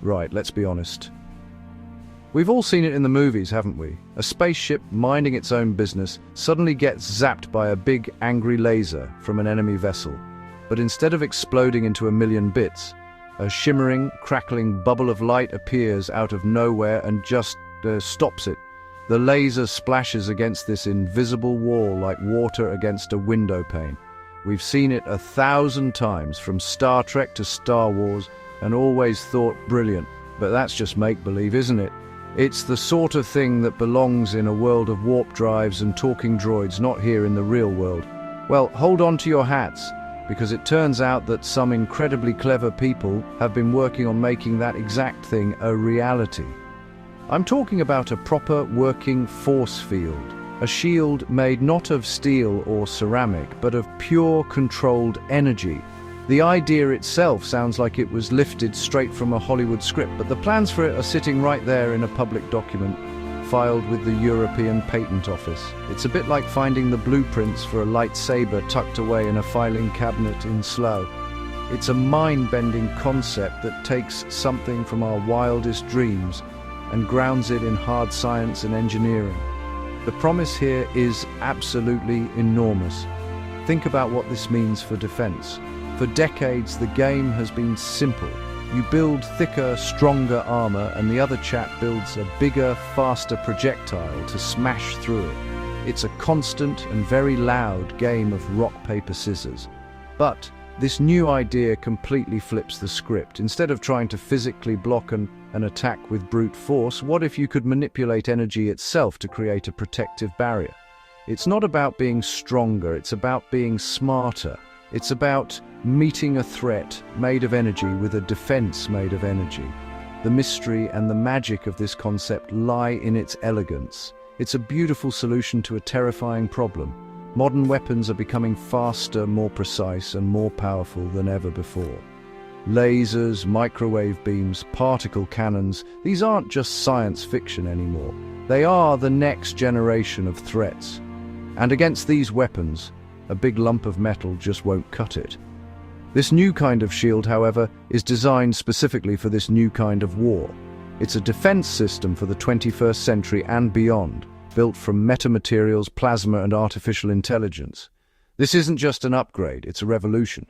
Right, let's be honest. We've all seen it in the movies, haven't we? A spaceship minding its own business suddenly gets zapped by a big angry laser from an enemy vessel. But instead of exploding into a million bits, a shimmering, crackling bubble of light appears out of nowhere and just stops it. The laser splashes against this invisible wall like water against a window pane. We've seen it 1,000 times, from Star Trek to Star Wars, and always thought brilliant. But that's just make-believe, isn't it? It's the sort of thing that belongs in a world of warp drives and talking droids, not here in the real world. Well, hold on to your hats, because it turns out that some incredibly clever people have been working on making that exact thing a reality. I'm talking about a proper working force field, a shield made not of steel or ceramic, but of pure controlled energy. The idea itself sounds like it was lifted straight from a Hollywood script, but the plans for it are sitting right there in a public document, filed with the European Patent Office. It's a bit like finding the blueprints for a lightsaber tucked away in a filing cabinet in Slough. It's a mind-bending concept that takes something from our wildest dreams and grounds it in hard science and engineering. The promise here is absolutely enormous. Think about what this means for defense. For decades, the game has been simple. You build thicker, stronger armor, and the other chap builds a bigger, faster projectile to smash through it. It's a constant and very loud game of rock, paper, scissors. But this new idea completely flips the script. Instead of trying to physically block an attack with brute force, what if you could manipulate energy itself to create a protective barrier? It's not about being stronger, it's about being smarter. It's about meeting a threat made of energy with a defense made of energy. The mystery and the magic of this concept lie in its elegance. It's a beautiful solution to a terrifying problem. Modern weapons are becoming faster, more precise, and more powerful than ever before. Lasers, microwave beams, particle cannons, these aren't just science fiction anymore. They are the next generation of threats. And against these weapons, a big lump of metal just won't cut it. This new kind of shield, however, is designed specifically for this new kind of war. It's a defense system for the 21st century and beyond, built from metamaterials, plasma, and artificial intelligence. This isn't just an upgrade, it's a revolution.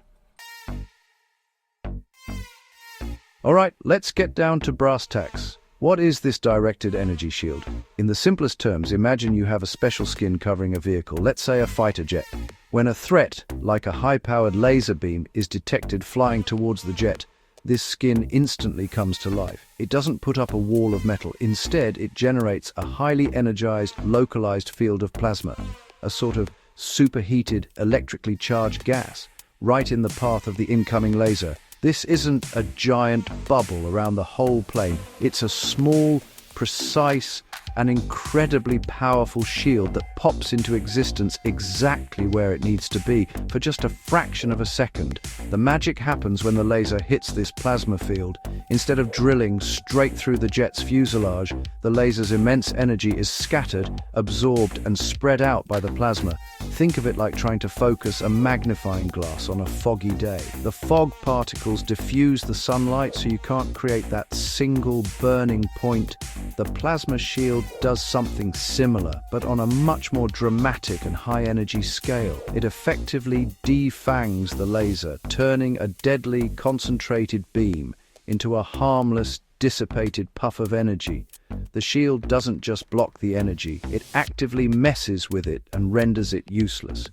All right, let's get down to brass tacks. What is this directed energy shield? In the simplest terms, imagine you have a special skin covering a vehicle, let's say a fighter jet. When a threat, like a high-powered laser beam, is detected flying towards the jet, this skin instantly comes to life. It doesn't put up a wall of metal. Instead, it generates a highly energized, localized field of plasma, a sort of superheated, electrically charged gas, right in the path of the incoming laser. This isn't a giant bubble around the whole plane. It's a small, precise, and incredibly powerful shield that pops into existence exactly where it needs to be for just a fraction of a second. The magic happens when the laser hits this plasma field. Instead of drilling straight through the jet's fuselage, the laser's immense energy is scattered, absorbed, and spread out by the plasma. Think of it like trying to focus a magnifying glass on a foggy day. The fog particles diffuse the sunlight so you can't create that single burning point. The plasma shield does something similar, but on a much more dramatic and high-energy scale. It effectively defangs the laser, turning a deadly, concentrated beam into a harmless, dissipated puff of energy. The shield doesn't just block the energy, it actively messes with it and renders it useless.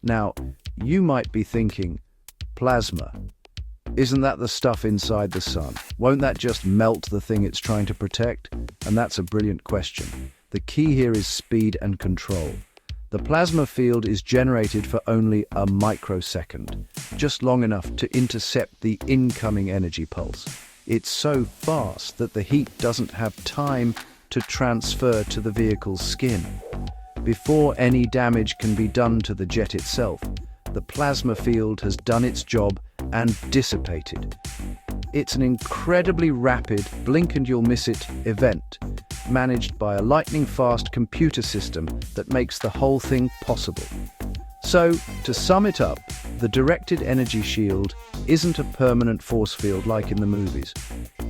Now, you might be thinking, plasma, isn't that the stuff inside the sun? Won't that just melt the thing it's trying to protect? And that's a brilliant question. The key here is speed and control. The plasma field is generated for only a microsecond, just long enough to intercept the incoming energy pulse. It's so fast that the heat doesn't have time to transfer to the vehicle's skin. Before any damage can be done to the jet itself, the plasma field has done its job and dissipated. It's an incredibly rapid, blink-and-you'll-miss-it event, managed by a lightning-fast computer system that makes the whole thing possible. So, to sum it up, the directed energy shield isn't a permanent force field like in the movies.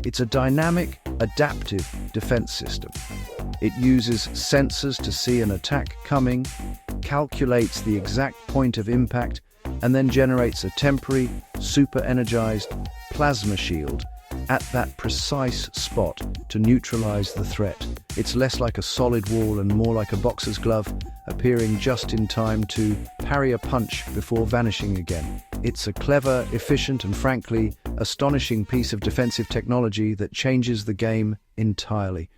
It's a dynamic, adaptive defense system. It uses sensors to see an attack coming, calculates the exact point of impact, and then generates a temporary, super-energized plasma shield at that precise spot to neutralize the threat. It's less like a solid wall and more like a boxer's glove, appearing just in time to parry a punch before vanishing again. It's a clever, efficient, and frankly, astonishing piece of defensive technology that changes the game entirely.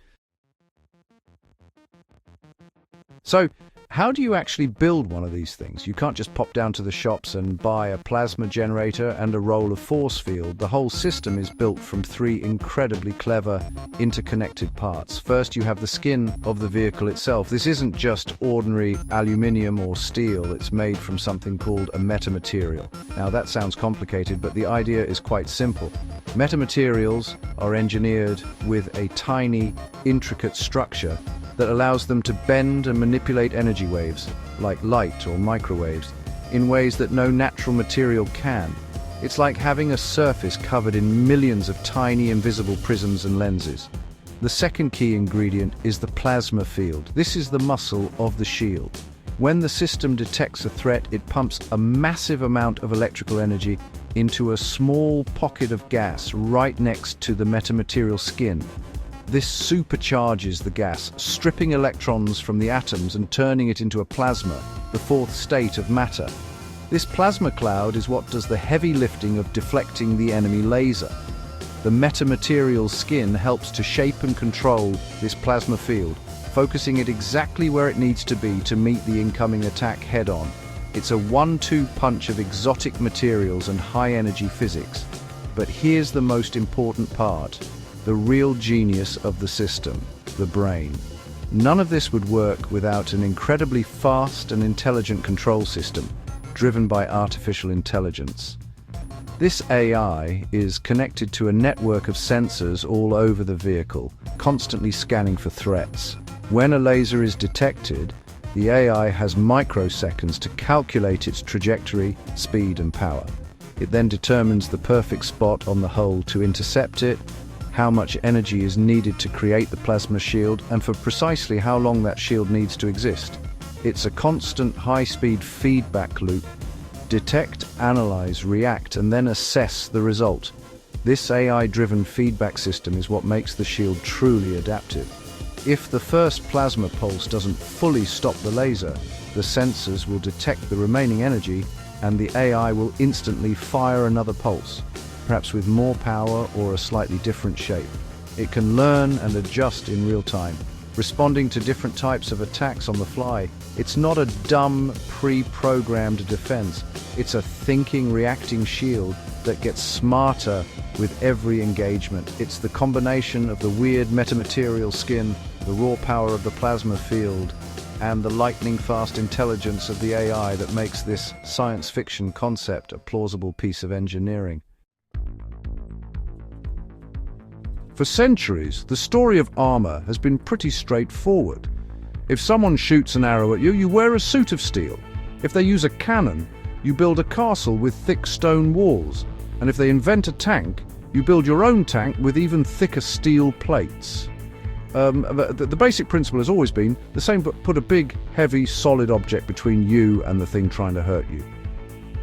So, how do you actually build one of these things? You can't just pop down to the shops and buy a plasma generator and a roll of force field. The whole system is built from three incredibly clever, interconnected parts. First, you have the skin of the vehicle itself. This isn't just ordinary aluminium or steel. It's made from something called a metamaterial. Now, that sounds complicated, but the idea is quite simple. Metamaterials are engineered with a tiny, intricate structure that allows them to bend and manipulate energy waves, like light or microwaves, in ways that no natural material can. It's like having a surface covered in millions of tiny invisible prisms and lenses. The second key ingredient is the plasma field. This is the muscle of the shield. When the system detects a threat, it pumps a massive amount of electrical energy into a small pocket of gas right next to the metamaterial skin. This supercharges the gas, stripping electrons from the atoms and turning it into a plasma, the fourth state of matter. This plasma cloud is what does the heavy lifting of deflecting the enemy laser. The metamaterial skin helps to shape and control this plasma field, focusing it exactly where it needs to be to meet the incoming attack head-on. It's a one-two punch of exotic materials and high-energy physics. But here's the most important part. The real genius of the system, the brain. None of this would work without an incredibly fast and intelligent control system, driven by artificial intelligence. This AI is connected to a network of sensors all over the vehicle, constantly scanning for threats. When a laser is detected, the AI has microseconds to calculate its trajectory, speed, and power. It then determines the perfect spot on the hull to intercept it, how much energy is needed to create the plasma shield, and for precisely how long that shield needs to exist. It's a constant high-speed feedback loop. Detect, analyze, react, and then assess the result. This AI-driven feedback system is what makes the shield truly adaptive. If the first plasma pulse doesn't fully stop the laser, the sensors will detect the remaining energy and the AI will instantly fire another pulse, perhaps with more power or a slightly different shape. It can learn and adjust in real time, responding to different types of attacks on the fly. It's not a dumb, pre-programmed defense. It's a thinking, reacting shield that gets smarter with every engagement. It's the combination of the weird metamaterial skin, the raw power of the plasma field, and the lightning-fast intelligence of the AI that makes this science fiction concept a plausible piece of engineering. For centuries, the story of armor has been pretty straightforward. If someone shoots an arrow at you, you wear a suit of steel. If they use a cannon, you build a castle with thick stone walls. And if they invent a tank, you build your own tank with even thicker steel plates. The basic principle has always been the same, but put a big, heavy, solid object between you and the thing trying to hurt you.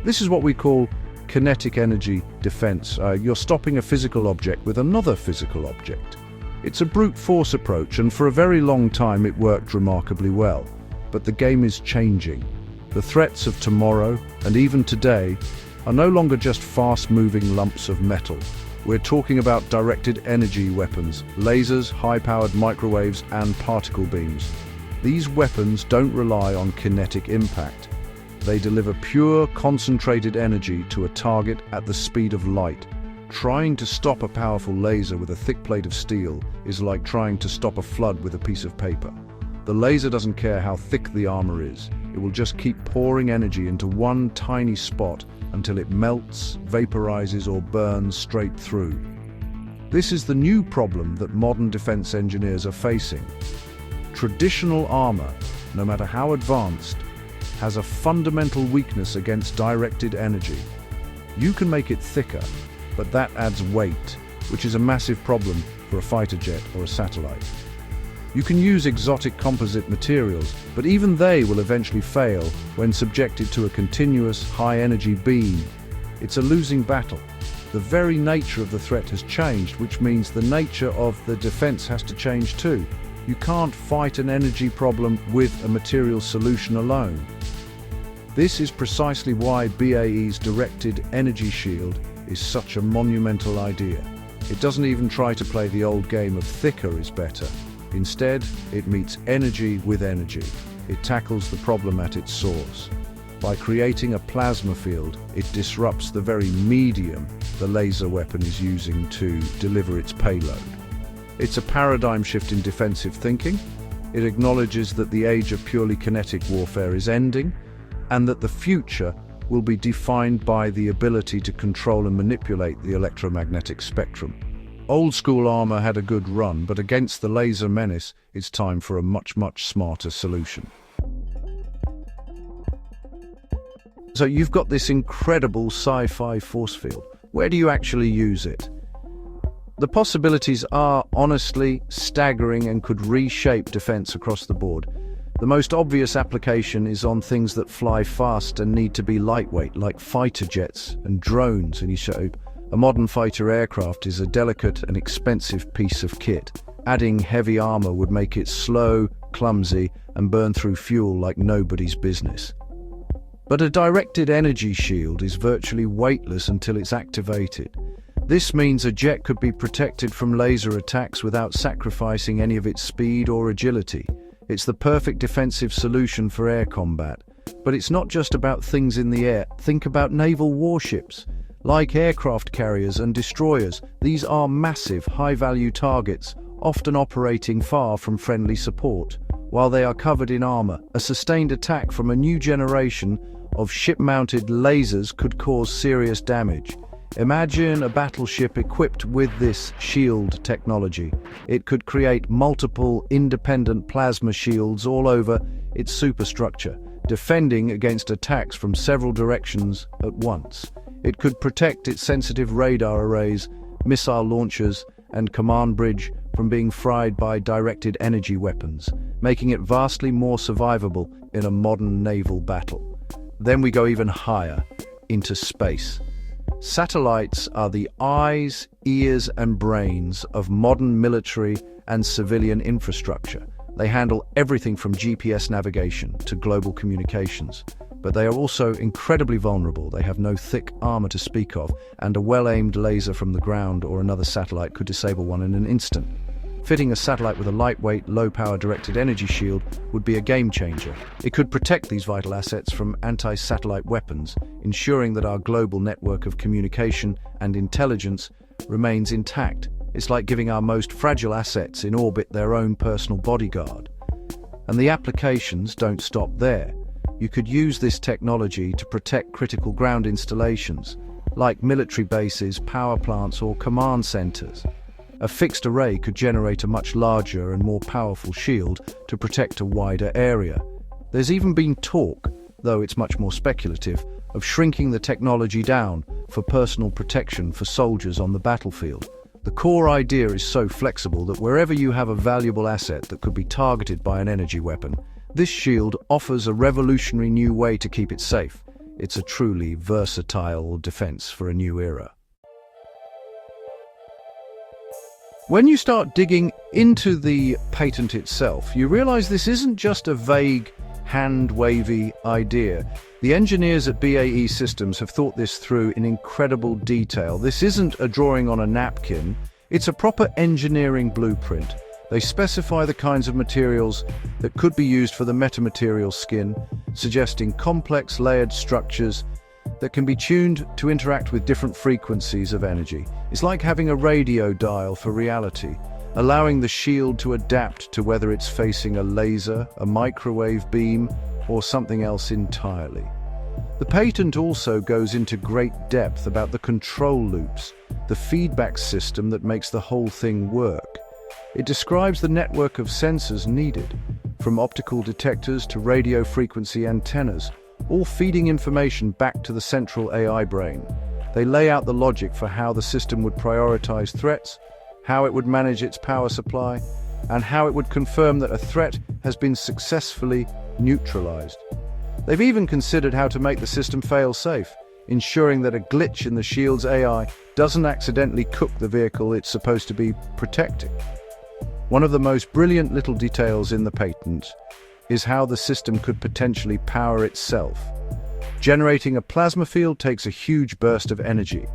This is what we call kinetic energy defense. You're stopping a physical object with another physical object. It's a brute force approach, and for a very long time it worked remarkably well. But the game is changing. The threats of tomorrow, and even today, are no longer just fast-moving lumps of metal. We're talking about directed energy weapons, lasers, high-powered microwaves, and particle beams. These weapons don't rely on kinetic impact. They deliver pure, concentrated energy to a target at the speed of light. Trying to stop a powerful laser with a thick plate of steel is like trying to stop a flood with a piece of paper. The laser doesn't care how thick the armor is. It will just keep pouring energy into one tiny spot until it melts, vaporizes, or burns straight through. This is the new problem that modern defense engineers are facing. Traditional armor, no matter how advanced, has a fundamental weakness against directed energy. You can make it thicker, but that adds weight, which is a massive problem for a fighter jet or a satellite. You can use exotic composite materials, but even they will eventually fail when subjected to a continuous high-energy beam. It's a losing battle. The very nature of the threat has changed, which means the nature of the defense has to change too. You can't fight an energy problem with a material solution alone. This is precisely why BAE's directed energy shield is such a monumental idea. It doesn't even try to play the old game of thicker is better. Instead, it meets energy with energy. It tackles the problem at its source. By creating a plasma field, it disrupts the very medium the laser weapon is using to deliver its payload. It's a paradigm shift in defensive thinking. It acknowledges that the age of purely kinetic warfare is ending, and that the future will be defined by the ability to control and manipulate the electromagnetic spectrum. Old-school armor had a good run, but against the laser menace, it's time for a much smarter solution. So you've got this incredible sci-fi force field. Where do you actually use it? The possibilities are honestly staggering and could reshape defense across the board. The most obvious application is on things that fly fast and need to be lightweight, like fighter jets and drones. And a modern fighter aircraft is a delicate and expensive piece of kit. Adding heavy armor would make it slow, clumsy, and burn through fuel like nobody's business. But a directed energy shield is virtually weightless until it's activated. This means a jet could be protected from laser attacks without sacrificing any of its speed or agility. It's the perfect defensive solution for air combat. But it's not just about things in the air. Think about naval warships. Like aircraft carriers and destroyers, these are massive, high-value targets, often operating far from friendly support. While they are covered in armor, a sustained attack from a new generation of ship-mounted lasers could cause serious damage. Imagine a battleship equipped with this shield technology. It could create multiple independent plasma shields all over its superstructure, defending against attacks from several directions at once. It could protect its sensitive radar arrays, missile launchers, and command bridge from being fried by directed energy weapons, making it vastly more survivable in a modern naval battle. Then we go even higher, into space. Satellites are the eyes, ears, and brains of modern military and civilian infrastructure. They handle everything from GPS navigation to global communications. But they are also incredibly vulnerable. They have no thick armor to speak of, and a well-aimed laser from the ground or another satellite could disable one in an instant. Fitting a satellite with a lightweight, low-power directed energy shield would be a game-changer. It could protect these vital assets from anti-satellite weapons, ensuring that our global network of communication and intelligence remains intact. It's like giving our most fragile assets in orbit their own personal bodyguard. And the applications don't stop there. You could use this technology to protect critical ground installations, like military bases, power plants, or command centers. A fixed array could generate a much larger and more powerful shield to protect a wider area. There's even been talk, though it's much more speculative, of shrinking the technology down for personal protection for soldiers on the battlefield. The core idea is so flexible that wherever you have a valuable asset that could be targeted by an energy weapon, this shield offers a revolutionary new way to keep it safe. It's a truly versatile defense for a new era. When you start digging into the patent itself, you realize this isn't just a vague, hand-wavy idea. The engineers at BAE Systems have thought this through in incredible detail. This isn't a drawing on a napkin, it's a proper engineering blueprint. They specify the kinds of materials that could be used for the metamaterial skin, suggesting complex layered structures that can be tuned to interact with different frequencies of energy. It's like having a radio dial for reality, allowing the shield to adapt to whether it's facing a laser, a microwave beam, or something else entirely. The patent also goes into great depth about the control loops, the feedback system that makes the whole thing work. It describes the network of sensors needed, from optical detectors to radio frequency antennas, all feeding information back to the central AI brain. They lay out the logic for how the system would prioritize threats, how it would manage its power supply, and how it would confirm that a threat has been successfully neutralized. They've even considered how to make the system fail-safe, ensuring that a glitch in the shield's AI doesn't accidentally cook the vehicle it's supposed to be protecting. One of the most brilliant little details in the patent is how the system could potentially power itself. Generating a plasma field takes a huge burst of energy.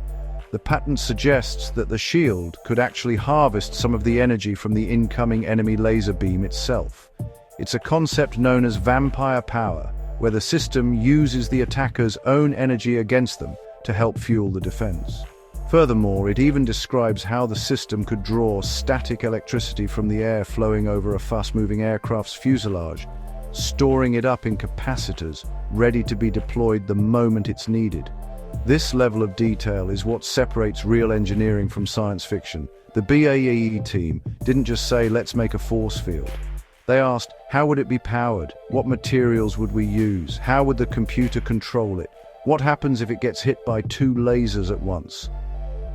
The patent suggests that the shield could actually harvest some of the energy from the incoming enemy laser beam itself. It's a concept known as vampire power, where the system uses the attacker's own energy against them to help fuel the defense. Furthermore, it even describes how the system could draw static electricity from the air flowing over a fast-moving aircraft's fuselage, storing it up in capacitors, ready to be deployed the moment it's needed. This level of detail is what separates real engineering from science fiction. The BAE team didn't just say, let's make a force field. They asked, how would it be powered? What materials would we use? How would the computer control it? What happens if it gets hit by two lasers at once?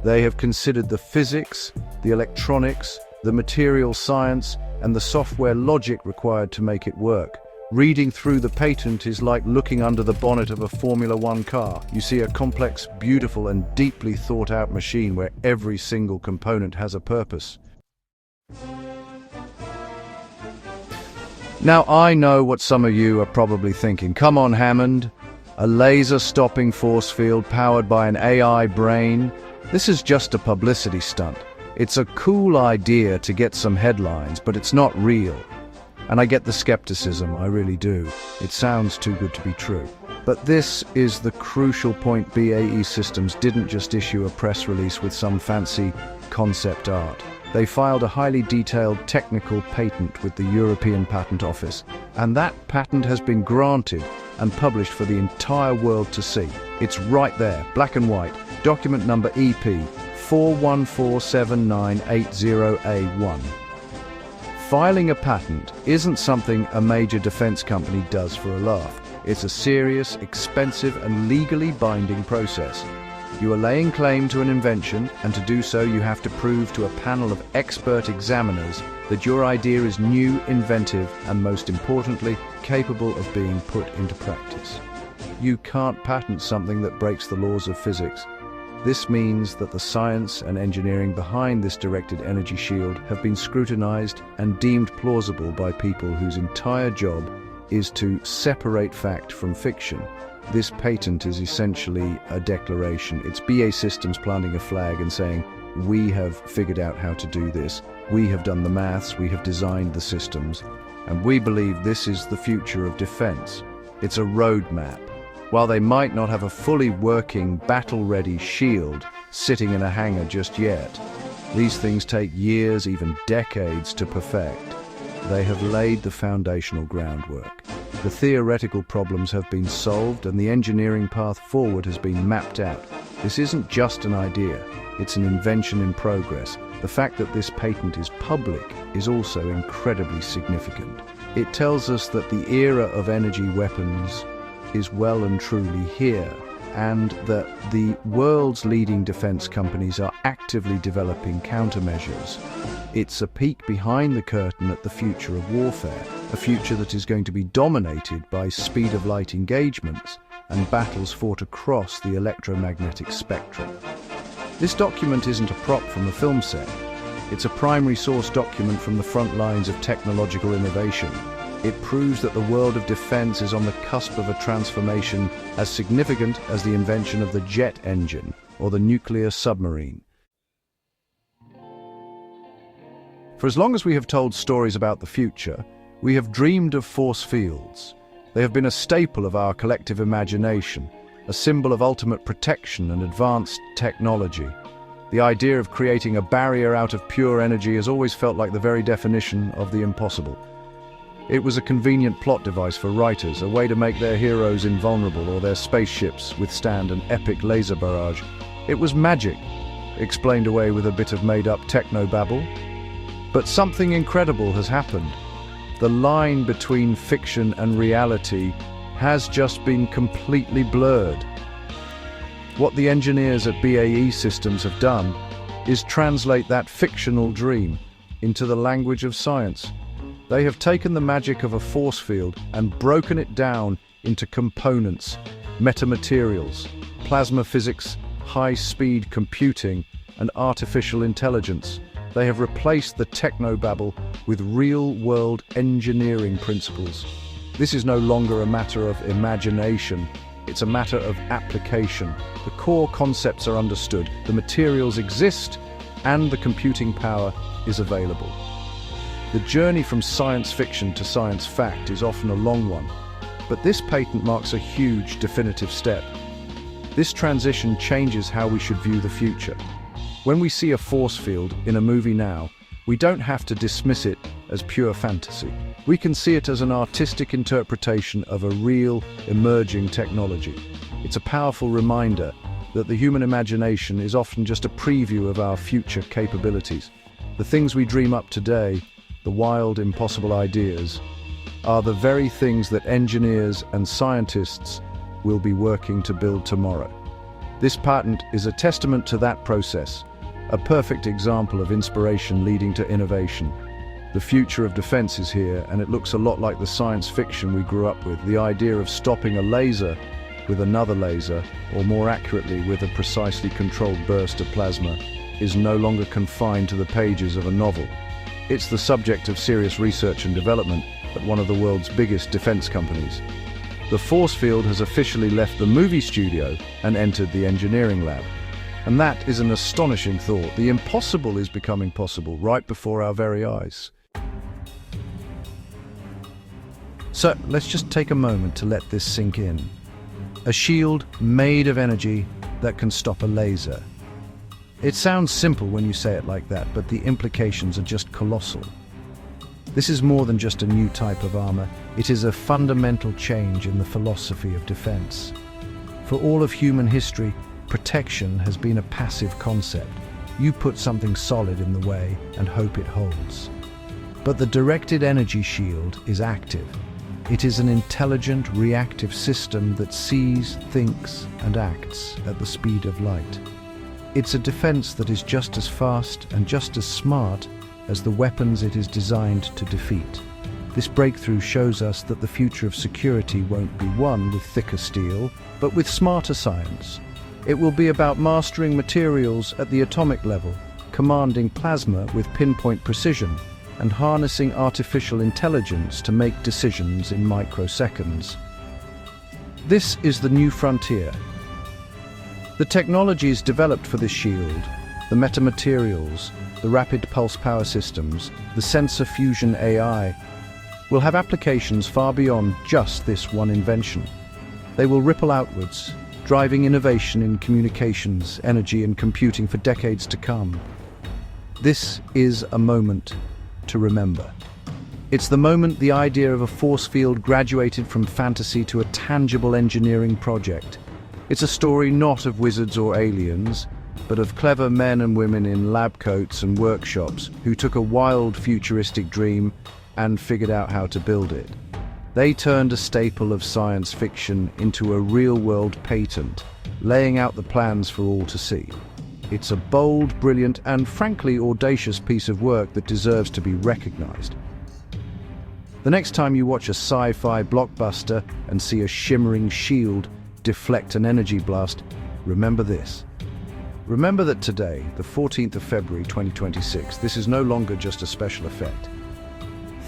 They have considered the physics, the electronics, the material science, and the software logic required to make it work. Reading through the patent is like looking under the bonnet of a Formula One car. You see a complex, beautiful, and deeply thought-out machine where every single component has a purpose. Now, I know what some of you are probably thinking. Come on, Hammond. A laser-stopping force field powered by an AI brain? This is just a publicity stunt. It's a cool idea to get some headlines, but it's not real. And I get the skepticism, I really do. It sounds too good to be true. But this is the crucial point. BAE Systems didn't just issue a press release with some fancy concept art. They filed a highly detailed technical patent with the European Patent Office, and that patent has been granted and published for the entire world to see. It's right there, black and white, document number EP 4147980A1. Filing a patent isn't something a major defense company does for a laugh. It's a serious, expensive, and legally binding process. You are laying claim to an invention, and to do so you have to prove to a panel of expert examiners that your idea is new, inventive, and most importantly, capable of being put into practice. You can't patent something that breaks the laws of physics. This means that the science and engineering behind this directed energy shield have been scrutinized and deemed plausible by people whose entire job is to separate fact from fiction. This patent is essentially a declaration. It's BAE Systems planting a flag and saying, we have figured out how to do this, we have done the maths, we have designed the systems, and we believe this is the future of defense. It's a roadmap. While they might not have a fully working, battle-ready shield sitting in a hangar just yet, these things take years, even decades to perfect. They have laid the foundational groundwork. The theoretical problems have been solved and the engineering path forward has been mapped out. This isn't just an idea, it's an invention in progress. The fact that this patent is public is also incredibly significant. It tells us that the era of energy weapons is well and truly here, and that the world's leading defense companies are actively developing countermeasures. It's a peek behind the curtain at the future of warfare, a future that is going to be dominated by speed-of-light engagements and battles fought across the electromagnetic spectrum. This document isn't a prop from a film set. It's a primary source document from the front lines of technological innovation. It proves that the world of defense is on the cusp of a transformation as significant as the invention of the jet engine or the nuclear submarine. For as long as we have told stories about the future, we have dreamed of force fields. They have been a staple of our collective imagination, a symbol of ultimate protection and advanced technology. The idea of creating a barrier out of pure energy has always felt like the very definition of the impossible. It was a convenient plot device for writers, a way to make their heroes invulnerable or their spaceships withstand an epic laser barrage. It was magic, explained away with a bit of made-up techno-babble. But something incredible has happened. The line between fiction and reality has just been completely blurred. What the engineers at BAE Systems have done is translate that fictional dream into the language of science. They have taken the magic of a force field and broken it down into components, metamaterials, plasma physics, high-speed computing, and artificial intelligence. They have replaced the technobabble with real-world engineering principles. This is no longer a matter of imagination, it's a matter of application. The core concepts are understood, the materials exist, and the computing power is available. The journey from science fiction to science fact is often a long one, but this patent marks a huge, definitive step. This transition changes how we should view the future. When we see a force field in a movie now, we don't have to dismiss it as pure fantasy. We can see it as an artistic interpretation of a real, emerging technology. It's a powerful reminder that the human imagination is often just a preview of our future capabilities. The things we dream up today, the wild, impossible ideas, are the very things that engineers and scientists will be working to build tomorrow. This patent is a testament to that process, a perfect example of inspiration leading to innovation. The future of defense is here, and it looks a lot like the science fiction we grew up with. The idea of stopping a laser with another laser, or more accurately with a precisely controlled burst of plasma, is no longer confined to the pages of a novel. It's the subject of serious research and development at one of the world's biggest defense companies. The force field has officially left the movie studio and entered the engineering lab. And that is an astonishing thought. The impossible is becoming possible right before our very eyes. So let's just take a moment to let this sink in. A shield made of energy that can stop a laser. It sounds simple when you say it like that, but the implications are just colossal. This is more than just a new type of armor. It is a fundamental change in the philosophy of defense. For all of human history, protection has been a passive concept. You put something solid in the way and hope it holds. But the directed energy shield is active. It is an intelligent, reactive system that sees, thinks, and acts at the speed of light. It's a defense that is just as fast and just as smart as the weapons it is designed to defeat. This breakthrough shows us that the future of security won't be won with thicker steel, but with smarter science. It will be about mastering materials at the atomic level, commanding plasma with pinpoint precision, and harnessing artificial intelligence to make decisions in microseconds. This is the new frontier. The technologies developed for this shield, the metamaterials, the rapid pulse power systems, the sensor fusion AI, will have applications far beyond just this one invention. They will ripple outwards, driving innovation in communications, energy, and computing for decades to come. This is a moment to remember. It's the moment the idea of a force field graduated from fantasy to a tangible engineering project. It's a story not of wizards or aliens, but of clever men and women in lab coats and workshops who took a wild futuristic dream and figured out how to build it. They turned a staple of science fiction into a real-world patent, laying out the plans for all to see. It's a bold, brilliant, and frankly audacious piece of work that deserves to be recognized. The next time you watch a sci-fi blockbuster and see a shimmering shield deflect an energy blast, remember this. Remember that today, the 14th of February 2026, this is no longer just a special effect.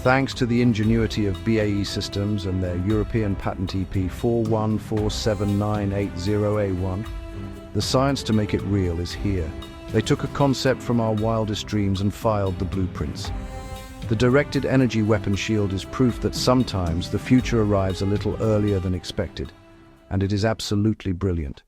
Thanks to the ingenuity of BAE Systems and their European patent EP 4147980A1, the science to make it real is here. They took a concept from our wildest dreams and filed the blueprints. The directed energy weapon shield is proof that sometimes the future arrives a little earlier than expected, and it is absolutely brilliant.